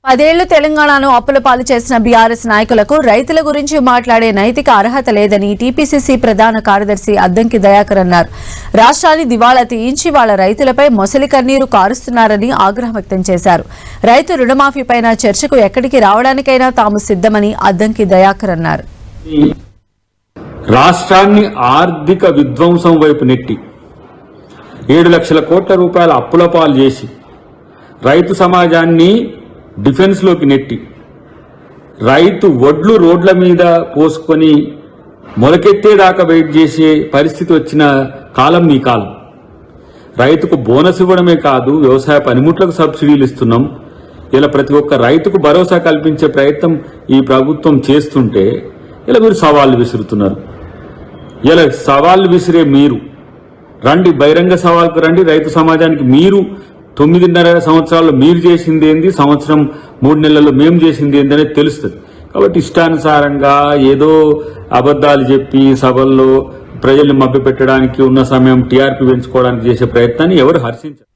10 ఏళ్లు తెలంగాణను అప్పుల పాలు చేసిన బీఆర్ఎస్ నాయకులకు రైతుల గురించి మాట్లాడే నైతిక అర్హత లేదని టీపీసీసీ ప్రధాన కార్యదర్శి అద్దంకి దయాకర్ అన్నారు. రాష్ట్రాన్ని దివాళా తీయించి వాళ్ళ రైతులపై మొసలి కన్నీరు కారుస్తున్నారని ఆగ్రహం వ్యక్తం చేశారు. రైతు రుణమాఫీపైన చర్చకు ఎక్కడికి రావడానికైనా తాము సిద్ధమని అద్దంకి దయాకర్ అన్నారు. రాష్ట్రాన్ని ఆర్థిక విధ్వంసం వైపు నెట్టి 7 లక్షల కోట్ల రూపాయల అప్పుల పాలు చేసి రైతు సమాజాన్ని డిఫెన్స్ లోకి నెట్టి రైతు వడ్లు రోడ్ల మీద పోసుకొని మొలకెత్తేదాకా వెయిట్ చేసే పరిస్థితి వచ్చిన కాలం మీ కాలం. రైతుకు బోనస్ ఇవ్వడమే కాదు, వ్యవసాయ పనిముట్లకు సబ్సిడీలు ఇస్తున్నాం. ఇలా ప్రతి ఒక్క రైతుకు భరోసా కల్పించే ప్రయత్నం ఈ ప్రభుత్వం చేస్తుంటే ఇలా మీరు సవాళ్లు విసురుతున్నారు. ఇలా సవాళ్లు విసిరే మీరు రండి, బహిరంగ సవాల్కు రండి. రైతు సమాజానికి మీరు 9.5 సంవత్సరాల్లో మీరు చేసింది ఏంది, సంవత్సరం 3 నెలల్లో మేము చేసింది ఏంది అనేది తెలుస్తుంది. కాబట్టి ఇష్టానుసారంగా ఏదో అబద్దాలు చెప్పి సభల్లో ప్రజల్ని మభ్యపెట్టడానికి ఉన్న సమయం టీఆర్పీ పెంచుకోవడానికి చేసే ప్రయత్నాన్ని ఎవరు హర్షించారు.